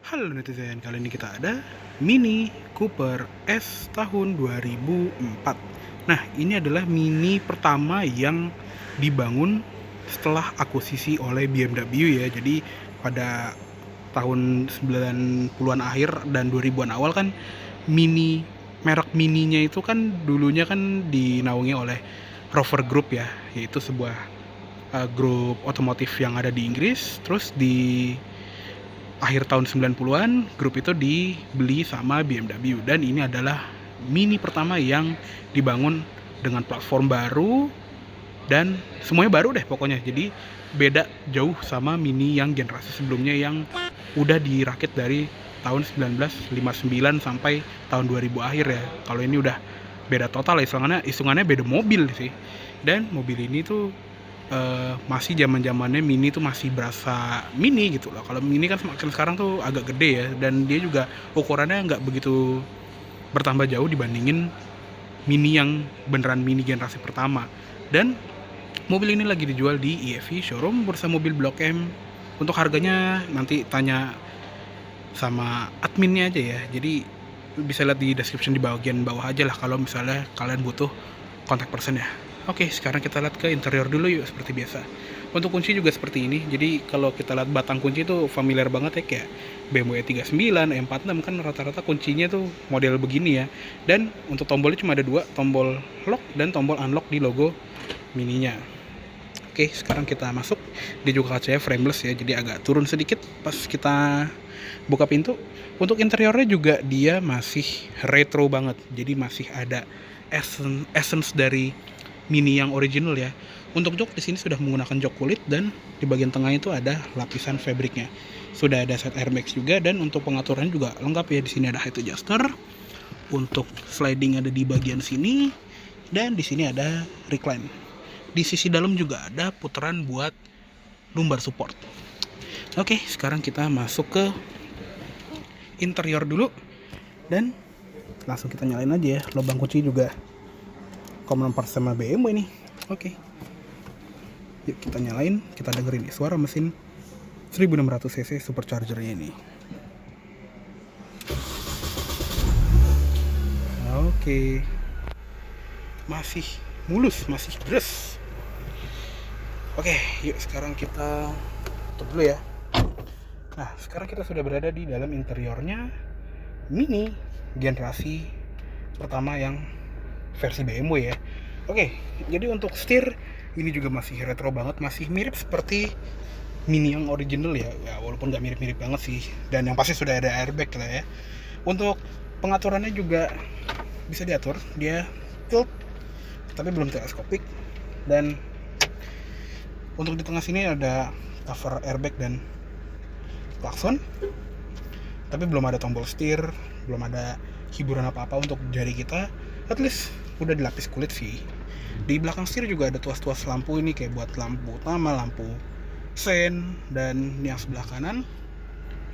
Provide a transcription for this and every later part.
Halo netizen, kali ini kita ada Mini Cooper S tahun 2004. Nah, ini adalah Mini pertama yang dibangun setelah akuisisi oleh BMW ya. Jadi pada tahun 90-an akhir dan 2000-an awal kan Mini, merek Mininya itu kan dulunya kan dinaungi oleh Rover Group ya, yaitu sebuah grup otomotif yang ada di Inggris. Terus di akhir tahun 90-an grup itu dibeli sama BMW dan ini adalah Mini pertama yang dibangun dengan platform baru dan semuanya baru deh pokoknya. Jadi beda jauh sama Mini yang generasi sebelumnya yang udah dirakit dari tahun 1959 sampai tahun 2000 akhir ya. Kalau ini udah beda total ya, hitungannya beda mobil sih. Dan mobil ini tuh masih zaman-zamannya Mini tuh masih berasa Mini gitu loh. Kalau Mini kan semakin sekarang tuh agak gede ya, dan dia juga ukurannya nggak begitu bertambah jauh dibandingin Mini yang beneran Mini generasi pertama. Dan mobil ini lagi dijual di EFI showroom Bursa Mobil Blok M. Untuk harganya nanti tanya sama adminnya aja ya. Jadi bisa lihat di description di bagian bawah aja lah kalau misalnya kalian butuh kontak person ya. Oke, sekarang kita lihat ke interior dulu yuk, seperti biasa. Untuk kunci juga seperti ini. Jadi kalau kita lihat batang kunci itu familiar banget ya, kayak BMW E39, E46 kan rata-rata kuncinya tuh model begini ya. Dan untuk tombolnya cuma ada dua, tombol lock dan tombol unlock di logo Mininya. Oke, sekarang kita masuk. Dia juga kacanya frameless ya, jadi agak turun sedikit pas kita buka pintu. Untuk interiornya juga dia masih retro banget. Jadi masih ada essence dari Mini yang original ya. Untuk jok di sini sudah menggunakan jok kulit dan di bagian tengah itu ada lapisan fabriknya. Sudah ada set airbags juga dan untuk pengaturan juga lengkap ya. Di sini ada height adjuster. Untuk sliding ada di bagian sini dan di sini ada recline. Di sisi dalam juga ada putaran buat lumbar support. Oke, sekarang kita masuk ke interior dulu dan langsung kita nyalain aja ya. Lubang kunci juga common part sama BMW ini. Oke. Yuk kita nyalain, kita dengerin nih suara mesin 1600 cc superchargernya ini. Oke. Masih mulus, masih deres. Oke, yuk sekarang kita tutup dulu ya. Nah, sekarang kita sudah berada di dalam interiornya Mini generasi pertama yang versi BMW ya. Oke, jadi untuk setir ini juga masih retro banget, masih mirip seperti Mini yang original ya. Ya walaupun nggak mirip-mirip banget sih. Dan yang pasti sudah ada airbag lah ya. Untuk pengaturannya juga bisa diatur, dia tilt tapi belum teleskopik. Dan untuk di tengah sini ada cover airbag dan klakson. Tapi belum ada tombol setir, belum ada hiburan apa-apa untuk jari kita. At least udah dilapis kulit sih. Di belakang setir juga ada tuas-tuas lampu ini kayak buat lampu utama, lampu sen, dan yang sebelah kanan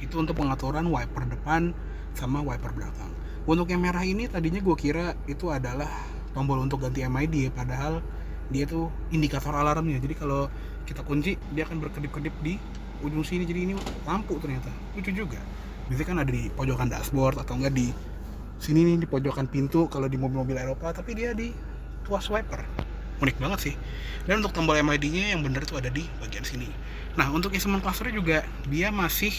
itu untuk pengaturan wiper depan sama wiper belakang. Untuk yang merah ini tadinya gue kira itu adalah tombol untuk ganti MID ya, padahal dia tuh indikator alarmnya. Jadi kalau kita kunci dia akan berkedip-kedip di ujung sini, jadi ini lampu ternyata. Lucu juga. Biasanya kan ada di pojokan dashboard atau enggak di sini nih di pojokan pintu kalau di mobil-mobil Eropa, tapi dia di tuas wiper. Unik banget sih. Dan untuk tombol MID-nya yang bener itu ada di bagian sini. Nah, untuk instrument cluster juga dia masih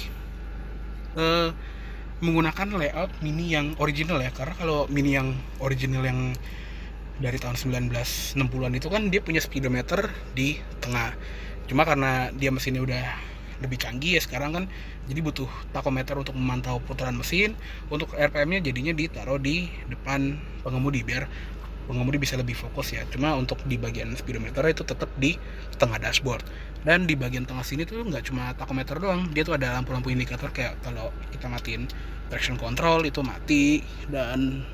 menggunakan layout Mini yang original ya. Karena kalau Mini yang original yang dari tahun 1960-an itu kan dia punya speedometer di tengah. Cuma karena dia mesinnya udah lebih canggih ya sekarang kan, jadi butuh tachometer untuk memantau putaran mesin. Untuk RPM-nya jadinya ditaruh di depan pengemudi biar pengemudi bisa lebih fokus ya. Cuma untuk di bagian speedometer itu tetap di tengah dashboard. Dan di bagian tengah sini tuh nggak cuma tachometer doang, dia tuh ada lampu-lampu indikator kayak kalau kita matiin traction control itu mati, dan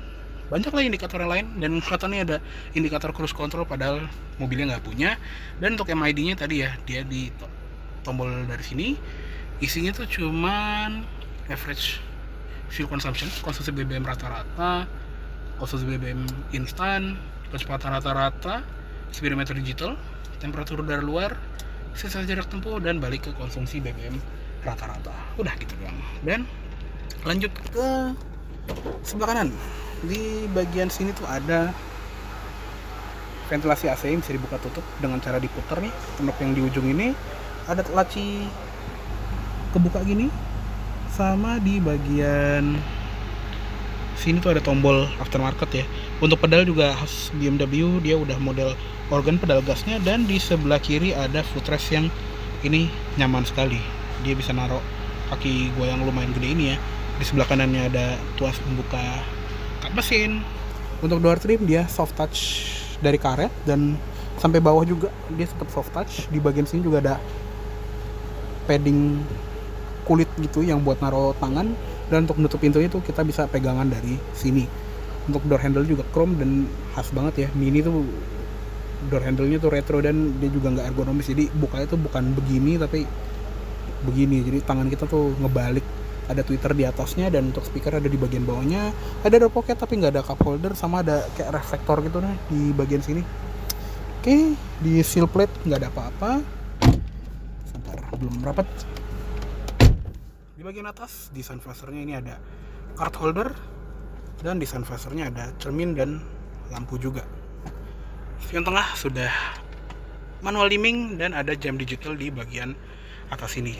banyak lah indikator yang lain. Dan kelihatannya ada indikator cruise control padahal mobilnya nggak punya. Dan untuk MID-nya tadi ya, dia di tombol dari sini. Isinya tuh cuman average fuel consumption, konsumsi BBM rata-rata, konsumsi BBM instan, kecepatan rata-rata, speedometer digital, temperatur udara luar, sisa jarak tempuh, dan balik ke konsumsi BBM rata-rata. Udah gitu doang. Dan Lanjut ke sebelah kanan. Di bagian sini tuh ada ventilasi AC yang bisa dibuka tutup dengan cara diputar nih. Knob yang di ujung ini ada laci kebuka gini. Sama di bagian sini tuh ada tombol aftermarket ya. Untuk pedal juga khas BMW, dia udah model organ pedal gasnya. Dan di sebelah kiri ada footrest yang ini nyaman sekali. Dia bisa naruh kaki gue yang lumayan gede ini ya. Di sebelah kanannya ada tuas pembuka kap mesin. Untuk door trim dia soft touch dari karet, dan sampai bawah juga dia tetap soft touch. Di bagian sini juga ada padding kulit gitu yang buat naruh tangan, dan untuk menutup pintunya tuh kita bisa pegangan dari sini. Untuk door handle juga chrome dan khas banget ya. Mini tuh door handle-nya tuh retro dan dia juga nggak ergonomis, jadi bukanya tuh bukan begini tapi begini, jadi tangan kita tuh ngebalik. Ada tweeter di atasnya, dan untuk speaker ada di bagian bawahnya. Ada door pocket tapi nggak ada cup holder, sama ada kayak reflektor gitu nih di bagian sini. Oke, di seal plate nggak ada apa-apa. Sebentar, belum rapat. Di bagian atas di sun visornya ini ada card holder, dan di sun visornya ada cermin dan lampu juga. Yang tengah sudah manual dimming dan ada jam digital di bagian atas ini.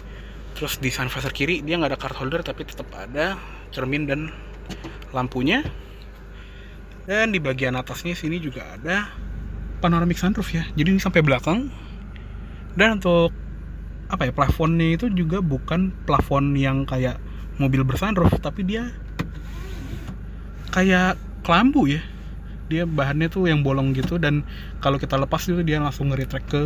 Terus di sun visor kiri dia nggak ada card holder tapi tetap ada cermin dan lampunya. Dan di bagian atasnya sini juga ada panoramic sunroof ya. Jadi ini sampai belakang. Dan untuk apa ya, plafonnya itu juga bukan plafon yang kayak mobil bersunroof, tapi dia kayak kelambu ya. Dia bahannya tuh yang bolong gitu, dan kalau kita lepas itu dia langsung nge-retract ke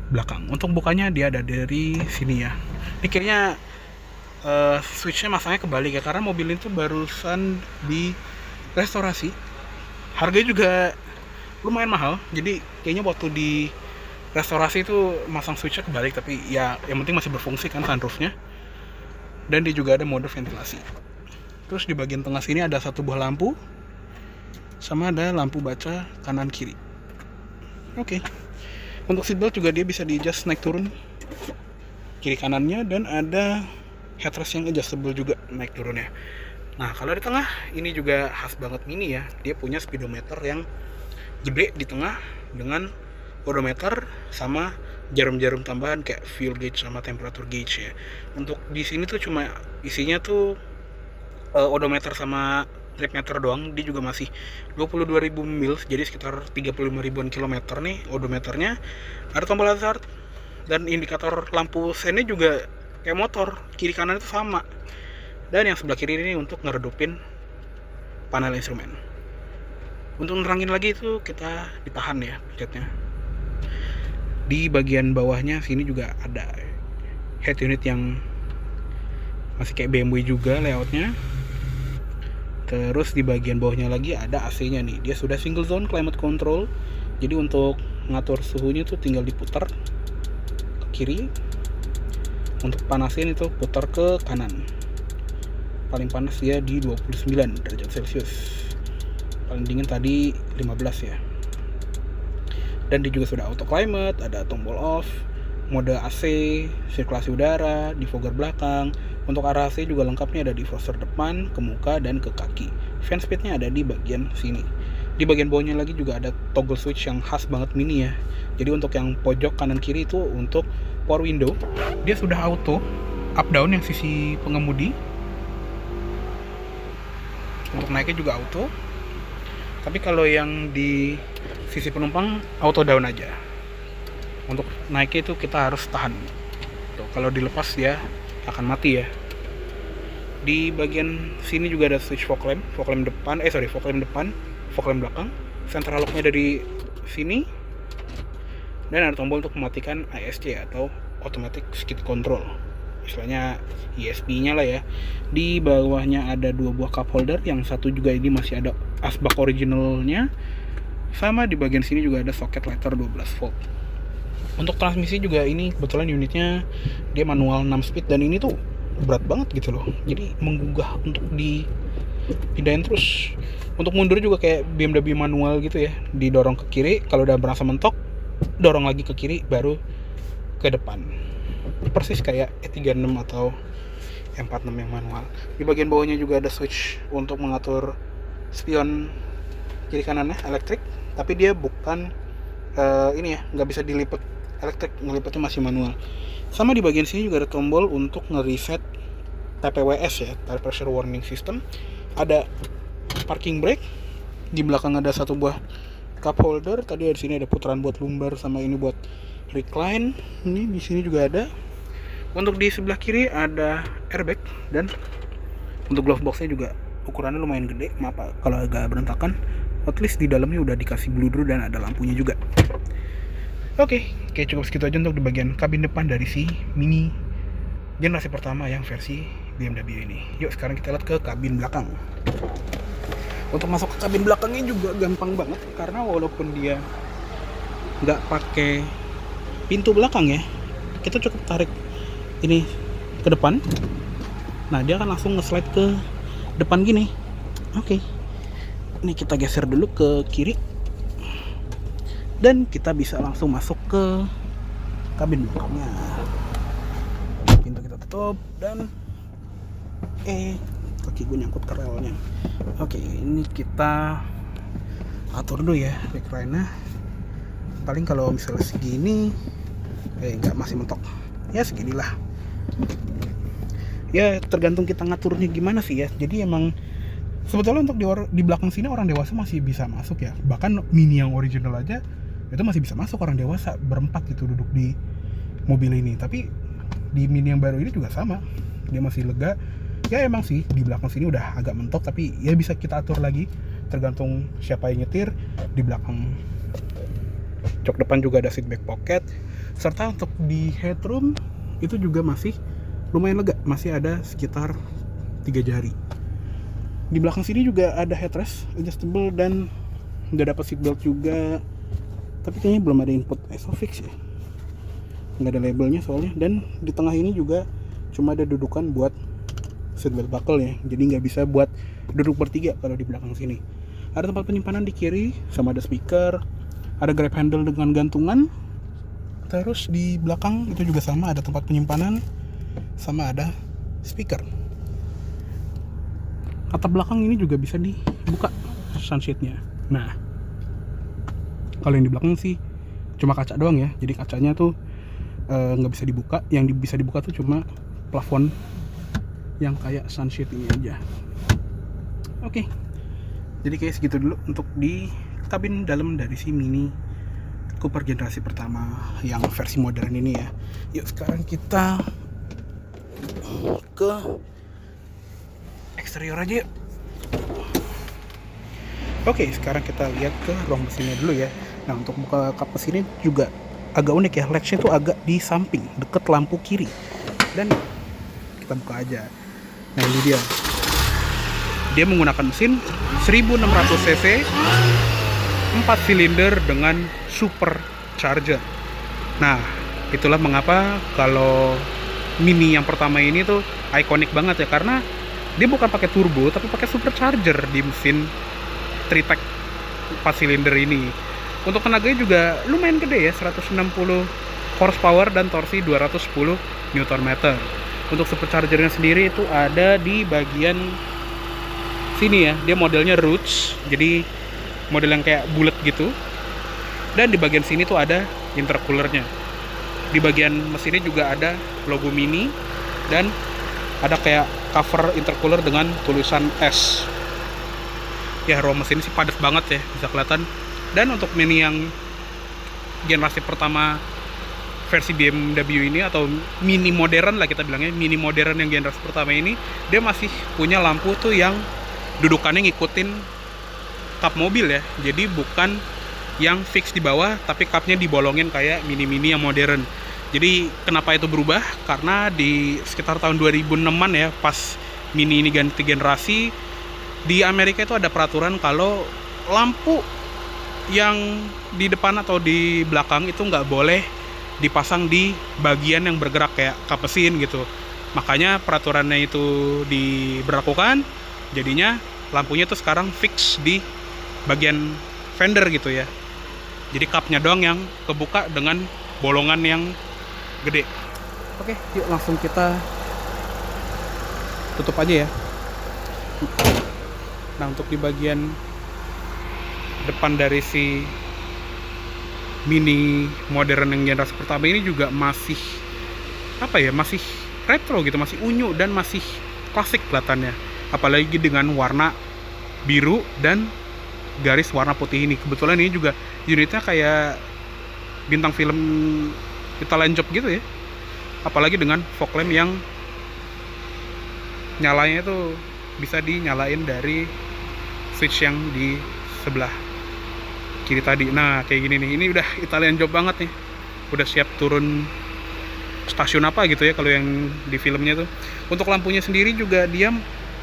belakang. Untuk bukanya dia ada dari sini ya. Ini kayaknya switchnya masangnya kebalik ya, karena mobil itu barusan di restorasi. Harganya juga lumayan mahal, jadi kayaknya waktu di restorasi itu masang switchnya kebalik, tapi ya yang penting masih berfungsi kan sunroofnya. Dan dia juga ada mode ventilasi. Terus di bagian tengah sini ada satu buah lampu, sama ada lampu baca kanan kiri. Oke. Untuk seatbelt juga dia bisa di adjust naik turun kiri kanannya, dan ada headrest yang adjustable juga naik turunnya. Nah kalau di tengah ini juga khas banget Mini ya. Dia punya speedometer yang gede di tengah dengan odometer sama jarum-jarum tambahan kayak fuel gauge sama temperature gauge ya. Untuk di sini tuh cuma isinya tuh odometer sama trip meter doang. Dia juga masih 22.000 mil, jadi sekitar 35.000-an kilometer nih odometernya. Ada tombol hazard, dan indikator lampu sennya juga kayak motor, kiri kanan itu sama. Dan yang sebelah kiri ini untuk ngeredupin panel instrumen. Untuk nerangin lagi itu kita ditahan ya pencetnya. Di bagian bawahnya sini juga ada head unit yang masih kayak BMW juga layoutnya. Terus di bagian bawahnya lagi ada AC-nya nih. Dia sudah single zone climate control. Jadi untuk ngatur suhunya tuh tinggal diputar ke kiri. Untuk panasin itu putar ke kanan. Paling panas dia di 29 derajat Celcius. Paling dingin tadi 15 ya. Dan dia juga sudah auto climate, ada tombol off, mode AC, sirkulasi udara, defogger belakang. Untuk arah AC juga lengkapnya ada defroster depan, ke muka, dan ke kaki. Fan speednya ada di bagian sini. Di bagian bawahnya lagi juga ada toggle switch yang khas banget Mini ya. Jadi untuk yang pojok kanan kiri itu untuk power window. Dia sudah auto up down yang sisi pengemudi. Untuk naiknya juga auto. Tapi kalau yang di sisi penumpang auto down aja. Untuk naiknya itu kita harus tahan. Tuh, kalau dilepas dia akan mati ya. Di bagian sini juga ada switch fog lamp depan, fog lamp depan, fog lamp belakang. Central lock-nya dari sini. Dan ada tombol untuk mematikan ASC atau automatic skid control. Istilahnya ESP-nya lah ya. Di bawahnya ada dua buah cup holder, yang satu juga ini masih ada asbak originalnya. Sama di bagian sini juga ada soket lighter 12 volt. Untuk transmisi juga ini kebetulan unitnya dia manual 6 speed, dan ini tuh berat banget gitu loh. Jadi menggugah untuk dipindahin terus. Untuk mundur juga kayak BMW manual gitu ya. Didorong ke kiri, kalau udah berasa mentok dorong lagi ke kiri baru ke depan. Persis kayak E36 atau M46 yang manual. Di bagian bawahnya juga ada switch untuk mengatur spion kiri kanannya elektrik, tapi dia bukan ini ya, nggak bisa dilipat elektrik, ngelipatnya masih manual. Sama di bagian sini juga ada tombol untuk nge-reset TPWS ya, tire pressure warning system. Ada parking brake, di belakang ada satu buah cup holder. Tadi di sini ada putaran buat lumbar sama ini buat recline. Ini di sini juga ada. Untuk di sebelah kiri ada airbag, dan untuk glove boxnya juga ukurannya lumayan gede. Maaf kalau agak berantakan. At least di dalamnya udah dikasih bludru dan ada lampunya juga. Oke, cukup segitu aja untuk di bagian kabin depan dari si Mini generasi pertama yang versi BMW ini. Yuk sekarang kita lihat ke kabin belakang. Untuk masuk ke kabin belakangnya juga gampang banget, karena walaupun dia nggak pakai pintu belakang ya, kita cukup tarik ini ke depan. Nah, dia akan langsung nge-slide ke depan gini. Oke. Ini kita geser dulu ke kiri, dan kita bisa langsung masuk ke kabin belakangnya. Pintu kita tutup, dan kaki gue nyangkut ke relnya. Oke, ini kita atur dulu ya backline-nya. Paling kalau misalnya segini nggak masih mentok ya, seginilah ya, tergantung kita ngaturnya gimana sih ya. Jadi emang sebetulnya untuk di belakang sini orang dewasa masih bisa masuk ya. Bahkan Mini yang original aja itu masih bisa masuk orang dewasa berempat gitu duduk di mobil ini. Tapi di Mini yang baru ini juga sama, dia masih lega. Ya emang sih di belakang sini udah agak mentok, tapi ya bisa kita atur lagi tergantung siapa yang nyetir. Di belakang jok depan juga ada seat back pocket, serta untuk di headroom itu juga masih lumayan lega, masih ada sekitar 3 jari. Di belakang sini juga ada headrest adjustable dan nggak dapat seatbelt juga, tapi kayaknya belum ada input ISOFIX ya, nggak ada labelnya soalnya. Dan di tengah ini juga cuma ada dudukan buat seatbelt buckle ya, jadi nggak bisa buat duduk bertiga kalau di belakang sini. Ada tempat penyimpanan di kiri, sama ada speaker, ada grab handle dengan gantungan. Terus di belakang itu juga sama, ada tempat penyimpanan sama ada speaker. Atap belakang ini juga bisa dibuka sunshade-nya. Nah, kalau yang di belakang sih cuma kaca doang ya, jadi kacanya tuh nggak bisa dibuka. Yang bisa dibuka tuh cuma plafon yang kayak sunshade ini aja. Oke, jadi kayak segitu dulu untuk di kabin dalam dari si Mini Cooper generasi pertama yang versi modern ini ya. Yuk sekarang kita ke eksterior aja yuk. Oke, sekarang kita lihat ke ruang mesinnya dulu ya. Nah, untuk buka kap mesinnya juga agak unik ya, latch-nya tuh agak di samping deket lampu kiri. Dan kita buka aja. Nah, ini dia menggunakan mesin 1600 cc 4 silinder dengan supercharger. Nah, itulah mengapa kalau Mini yang pertama ini tuh ikonik banget ya, karena dia bukan pakai turbo tapi pakai supercharger di mesin 3-pack 4 silinder ini. Untuk tenaganya juga lumayan gede ya, 160 horsepower dan torsi 210 Nm. Untuk superchargernya sendiri itu ada di bagian sini ya, dia modelnya Roots, jadi model yang kayak bulat gitu. Dan di bagian sini tuh ada intercoolernya. Di bagian mesinnya juga ada logo Mini dan ada kayak cover intercooler dengan tulisan S. Ya, ruang mesin sih padat banget ya, bisa kelihatan. Dan untuk Mini yang generasi pertama versi BMW ini, atau Mini modern lah kita bilangnya, Mini modern yang generasi pertama ini, dia masih punya lampu tuh yang dudukannya ngikutin kap mobil ya. Jadi bukan yang fix di bawah, tapi kapnya dibolongin kayak Mini-Mini yang modern. Jadi kenapa itu berubah? Karena di sekitar tahun 2006-an ya, pas Mini ini ganti generasi, di Amerika itu ada peraturan kalau lampu yang di depan atau di belakang itu nggak boleh dipasang di bagian yang bergerak kayak kap mesin gitu. Makanya peraturannya itu diberlakukan, jadinya lampunya tuh sekarang fix di bagian fender gitu ya. Jadi kapnya doang yang kebuka dengan bolongan yang gede. Oke, yuk langsung kita tutup aja ya. Nah, untuk di bagian depan dari si mini modern yang generasi pertama ini juga masih masih retro gitu, masih unyu dan masih klasik kelihatannya, apalagi dengan warna biru dan garis warna putih ini. Kebetulan ini juga unitnya kayak bintang film Italian Job gitu ya, apalagi dengan fog lamp yang nyalanya itu bisa dinyalain dari switch yang di sebelah kiri tadi. Nah, kayak gini nih, ini udah Italian Job banget nih, udah siap turun stasiun apa gitu ya kalau yang di filmnya tuh. Untuk lampunya sendiri juga dia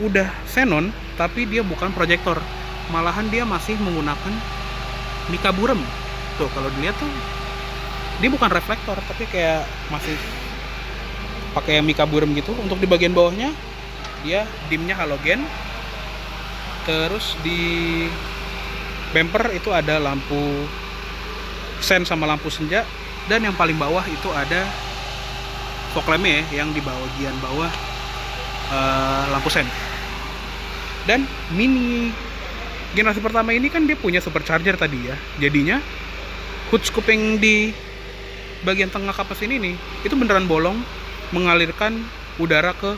udah xenon, tapi dia bukan proyektor, malahan dia masih menggunakan mica burem. Tuh kalau dilihat tuh dia bukan reflektor, tapi kayak masih pakai mica burem gitu. Untuk di bagian bawahnya dia dimnya halogen, terus di bumper itu ada lampu sen sama lampu senja, dan yang paling bawah itu ada fog lamp ya, yang di bagian bawah lampu sen. Dan mini generasi pertama ini kan dia punya supercharger tadi ya, jadinya hood scoop yang di bagian tengah kapas ini nih itu beneran bolong, mengalirkan udara ke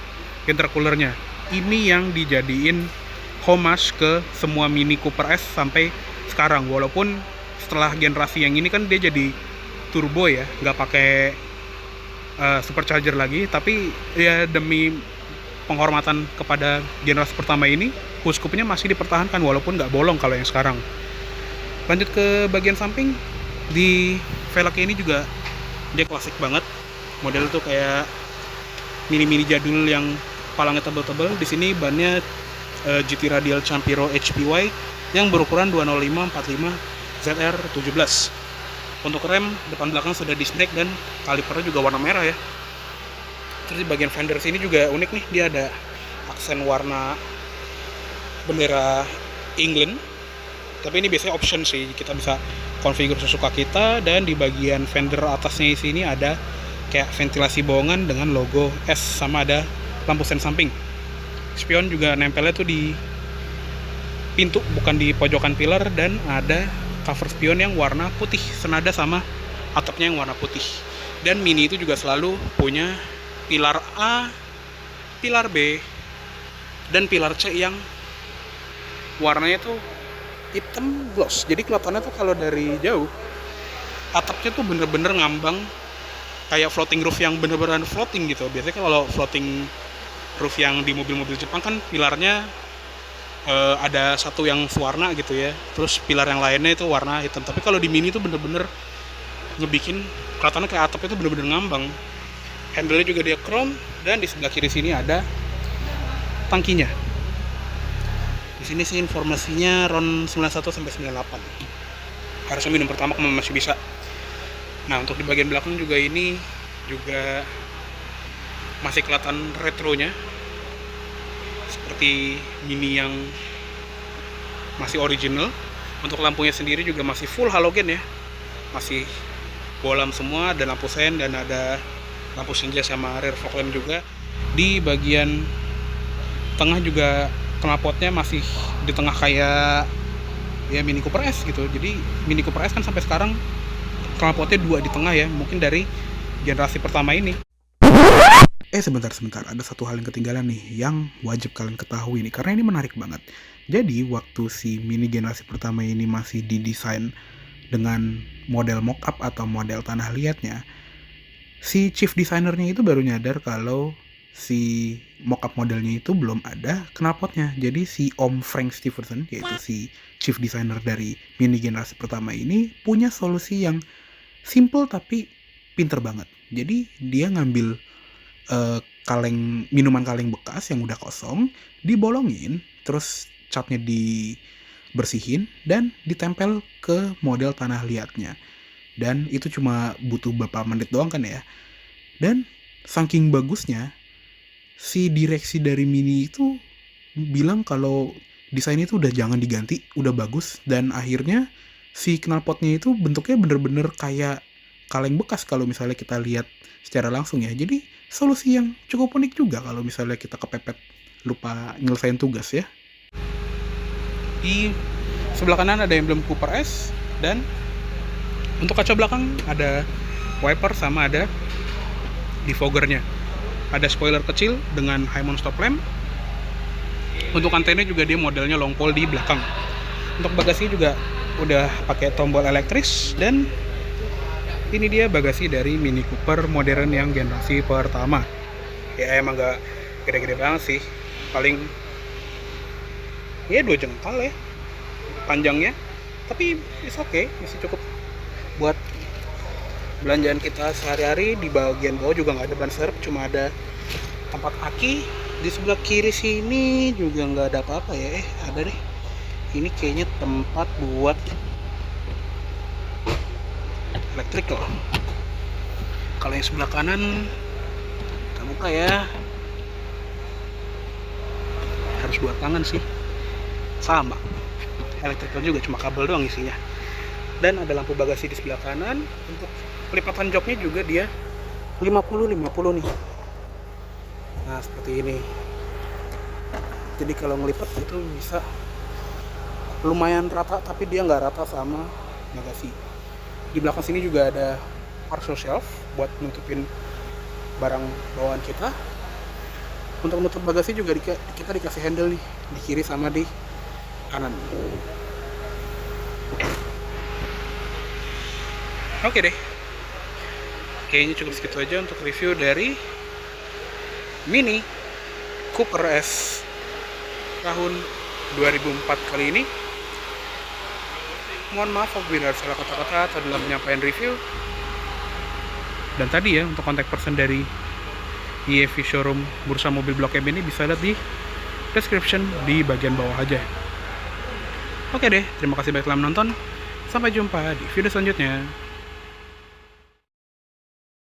intercoolernya. Ini yang dijadiin homage ke semua Mini Cooper S sampai sekarang, walaupun setelah generasi yang ini kan dia jadi turbo ya, nggak pakai supercharger lagi, tapi ya demi penghormatan kepada generasi pertama ini, hood scoopnya masih dipertahankan walaupun nggak bolong kalau yang sekarang. Lanjut ke bagian samping, di velgnya ini juga dia klasik banget, model tuh kayak mini-mini jadul yang palangnya tebel-tebel. Di sini bannya GT Radial Campiro HPY yang berukuran 205/45 ZR17. Untuk rem depan belakang sudah disc brake dan kalipernya juga warna merah ya. Terus di bagian fender sini juga unik nih, dia ada aksen warna bendera England, tapi ini biasanya option sih, kita bisa konfigur sesuka kita. Dan di bagian fender atasnya di sini ada kayak ventilasi bohongan dengan logo S, sama ada lampu sen samping. Spion juga nempelnya tuh di pintu, bukan di pojokan pilar, dan ada cover spion yang warna putih senada sama atapnya yang warna putih. Dan Mini itu juga selalu punya pilar A, pilar B, dan pilar C yang warnanya tuh hitam gloss. Jadi kelihatannya tuh kalau dari jauh atapnya tuh bener-bener ngambang kayak floating roof yang bener-bener floating gitu. Biasanya kalau floating roof yang di mobil-mobil Jepang kan pilarnya ada satu yang sewarna gitu ya, terus pilar yang lainnya itu warna hitam. Tapi kalau di Mini tuh bener-bener ngebikin kelihatannya kayak atapnya tuh bener-bener ngambang. Handle-nya juga dia chrome, dan di sebelah kiri sini ada tangkinya. Di sini sih informasinya RON 91 sampai 98. Harusnya minum pertama kamu masih bisa. Nah, untuk di bagian belakang juga ini juga masih kelihatan retronya, seperti Mini yang masih original. Untuk lampunya sendiri juga masih full halogen ya, masih bolam semua, dan lampu sen, dan ada lampu senja sama rear fog lamp juga. Di bagian tengah juga knalpotnya masih di tengah kayak ya Mini Cooper S gitu. Jadi Mini Cooper S kan sampai sekarang knalpotnya 2 di tengah ya, mungkin dari generasi pertama ini. Sebentar, ada satu hal yang ketinggalan nih yang wajib kalian ketahui nih, karena ini menarik banget. Jadi waktu si Mini generasi pertama ini masih didesain dengan model mock-up atau model tanah liatnya, si chief designernya itu baru nyadar kalau si mock-up modelnya itu belum ada knalpotnya. Jadi si Om Frank Stevenson, yaitu si chief designer dari Mini generasi pertama ini, punya solusi yang simple tapi pinter banget. Jadi dia ngambil minuman kaleng bekas yang udah kosong, dibolongin, terus catnya dibersihin dan ditempel ke model tanah liatnya. Dan itu cuma butuh beberapa menit doang kan ya. Dan saking bagusnya, si direksi dari Mini itu bilang kalau desain itu udah jangan diganti, udah bagus. Dan akhirnya si knalpotnya itu bentuknya bener-bener kayak kaleng bekas kalau misalnya kita lihat secara langsung ya. Jadi solusi yang cukup unik juga kalau misalnya kita kepepet lupa nyelesain tugas ya. Di sebelah kanan ada emblem Cooper S, dan untuk kaca belakang ada wiper sama ada defoggernya. Ada spoiler kecil dengan high mount stop lamp. Untuk antena juga dia modelnya long pole di belakang. Untuk bagasi juga udah pakai tombol elektris, dan ini dia bagasi dari Mini Cooper modern yang generasi pertama. Ya emang gak gede-gede banget sih, paling ya 2 jengkal ya panjangnya, tapi it's okay, masih cukup buat belanjaan kita sehari-hari. Di bagian bawah juga nggak ada ban serep, cuma ada tempat aki. Di sebelah kiri sini juga nggak ada apa-apa ya, ada deh, ini kayaknya tempat buat electrical. Kalau yang sebelah kanan kita buka ya, harus 2 tangan sih, sama electrical juga, cuma kabel doang isinya. Dan ada lampu bagasi di sebelah kanan. Untuk pelipatan joknya juga dia 50-50 nih. Nah seperti ini, jadi kalau ngelipat itu bisa lumayan rata, tapi dia nggak rata sama bagasi. Di belakang sini juga ada parcel shelf buat nutupin barang bawaan kita. Untuk nutup bagasi juga kita dikasih handle nih, di kiri sama di kanan. Oke deh, kayaknya cukup segitu aja untuk review dari Mini Cooper S tahun 2004 kali ini. Mohon maaf apabila ada salah kata-kata atau dalam penyampaian review. Dan tadi ya, untuk kontak person dari EV Showroom Bursa Mobil Blok M ini bisa lihat di description di bagian bawah aja. Oke deh, terima kasih banyak telah menonton. Sampai jumpa di video selanjutnya.